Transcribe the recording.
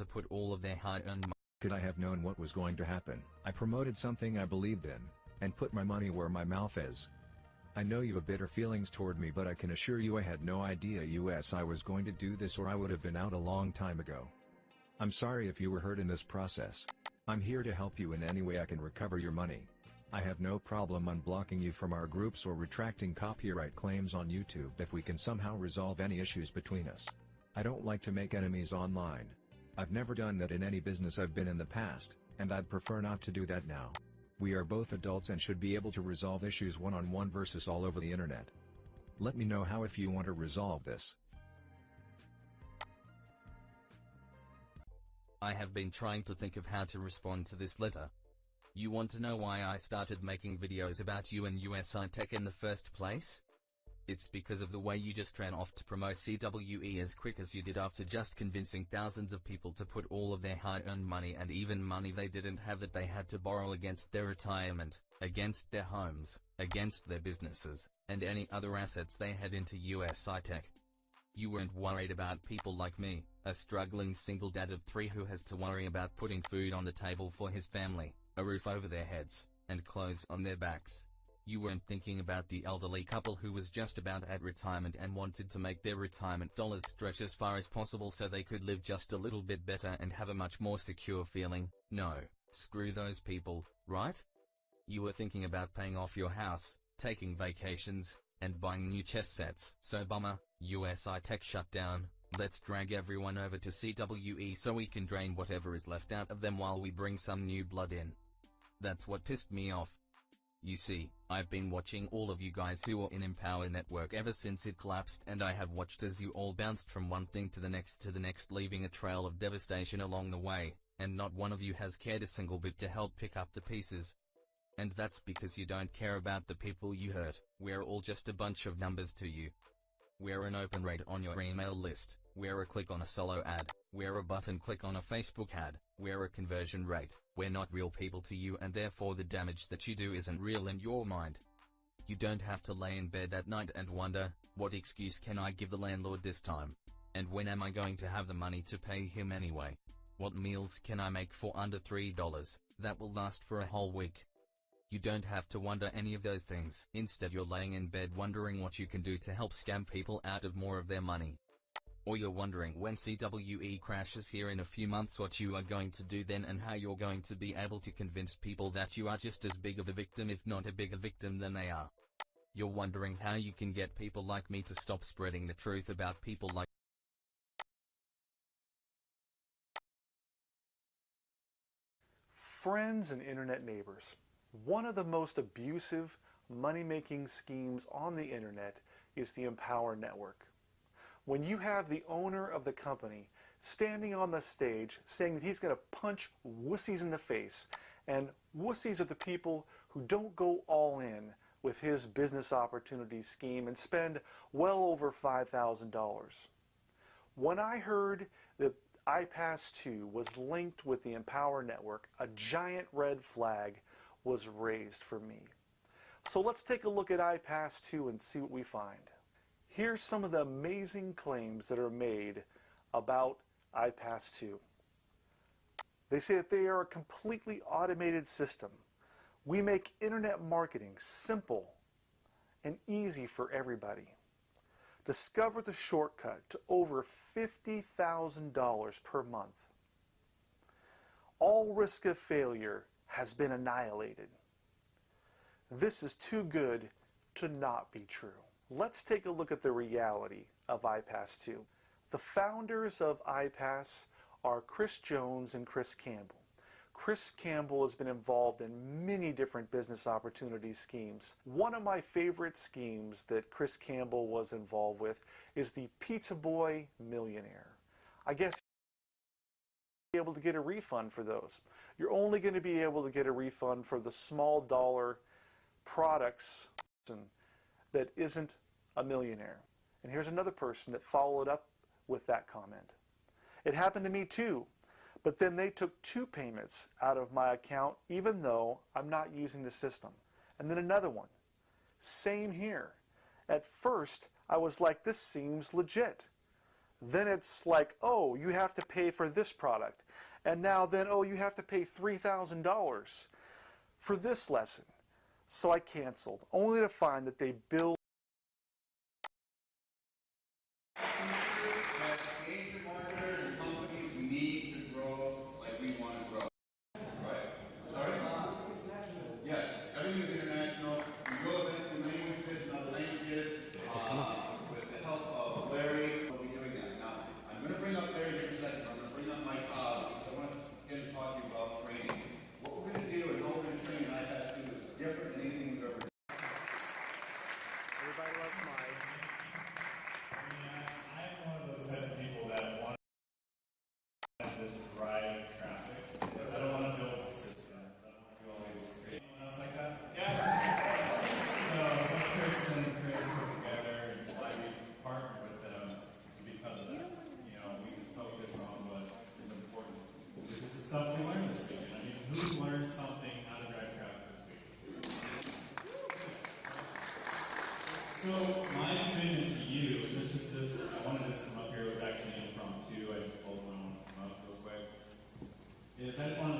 to put all of their hard-earned money. Could I have known what was going to happen? I promoted something I believed in, and put my money where my mouth is. I know you have bitter feelings toward me, but I can assure you I had no idea USI was going to do this, or I would have been out a long time ago. I'm sorry if you were hurt in this process. I'm here to help you in any way I can recover your money. I have no problem unblocking you from our groups or retracting copyright claims on YouTube if we can somehow resolve any issues between us. I don't like to make enemies online. I've never done that in any business I've been in the past, and I'd prefer not to do that now. We are both adults and should be able to resolve issues one-on-one versus all over the internet. Let me know how if you want to resolve this. I have been trying to think of how to respond to this letter. You want to know why I started making videos about you and USI Tech in the first place? It's because of the way you just ran off to promote CWE as quick as you did after just convincing thousands of people to put all of their hard-earned money and even money they didn't have that they had to borrow against their retirement, against their homes, against their businesses, and any other assets they had into USI Tech. You weren't worried about people like me, a struggling single dad of 3 who has to worry about putting food on the table for his family, a roof over their heads, and clothes on their backs. You weren't thinking about the elderly couple who was just about at retirement and wanted to make their retirement dollars stretch as far as possible so they could live just a little bit better and have a much more secure feeling. No, screw those people, right? You were thinking about paying off your house, taking vacations, and buying new chess sets. So bummer, USI Tech shut down. Let's drag everyone over to CWE so we can drain whatever is left out of them while we bring some new blood in. That's what pissed me off. You see, I've been watching all of you guys who are in Empower Network ever since it collapsed, and I have watched as you all bounced from one thing to the next, leaving a trail of devastation along the way, and not one of you has cared a single bit to help pick up the pieces. And that's because you don't care about the people you hurt. We're all just a bunch of numbers to you. We're an open rate on your email list, we're a click on a solo ad, we're a button click on a Facebook ad, we're a conversion rate. We're not real people to you, and therefore the damage that you do isn't real in your mind. You don't have to lay in bed at night and wonder, what excuse can I give the landlord this time? And when am I going to have the money to pay him anyway? What meals can I make for under $3 that will last for a whole week? You don't have to wonder any of those things. Instead, you're laying in bed wondering what you can do to help scam people out of more of their money. Or you're wondering when CWE crashes here in a few months what you are going to do then, and how you're going to be able to convince people that you are just as big of a victim, if not a bigger victim, than they are. You're wondering how you can get people like me to stop spreading the truth about people like friends and internet neighbors. One of the most abusive money-making schemes on the internet is the Empower Network. When you have the owner of the company standing on the stage saying that he's going to punch wussies in the face, and wussies are the people who don't go all in with his business opportunity scheme and spend well over $5,000. When I heard that iPass2 was linked with the Empower Network, a giant red flag was raised for me. So let's take a look at iPass2 and see what we find. Here's some of the amazing claims that are made about iPass2. They say that they are a completely automated system. We make internet marketing simple and easy for everybody. Discover the shortcut to over $50,000 per month. All risk of failure has been annihilated. This is too good to not be true. Let's take a look at the reality of iPass2. The founders of iPass are Chris Jones and Chris Campbell. Chris Campbell has been involved in many different business opportunity schemes. One of my favorite schemes that Chris Campbell was involved with is the Pizza Boy Millionaire. I guess you'll be able to get a refund for those. You're only going to be able to get a refund for the small dollar products that isn't a millionaire. And here's another person that followed up with that comment. It happened to me too, but then they took 2 payments out of my account even though I'm not using the system. And then another one. Same here. At first I was like, this seems legit. then it's like, oh, you have to pay for this product. And now then, oh, you have to pay $3,000 for this lesson. So I canceled, only to find that they billed. Major marketers and companies need to grow like we want to grow. Right. Sorry? Yes, everything is international. We go eventually languages and other languages. With the help of Larry, we'll be doing that. Now, I'm going to bring up Larry here in a second. I'm going to bring up Mike Hobbs because I want to get him talking about training. What we're going to do and how we're going to train iPad students is different than anything we've ever done. Everybody loves Mike. I'm one of those types of people that want to just drive traffic. I don't want to build systems. I don't want to do all these great. Anyone else like that? Yeah. So Chris and Chris put together and why we partner with them because of that. You know, we can focus on what is important. This is the stuff we learned this week. I mean, who learned something how to drive traffic this week? So my commitment to you, this is just, I wanted this to come up here, it was actually impromptu, I just told them I want to come up real quick, is I just want to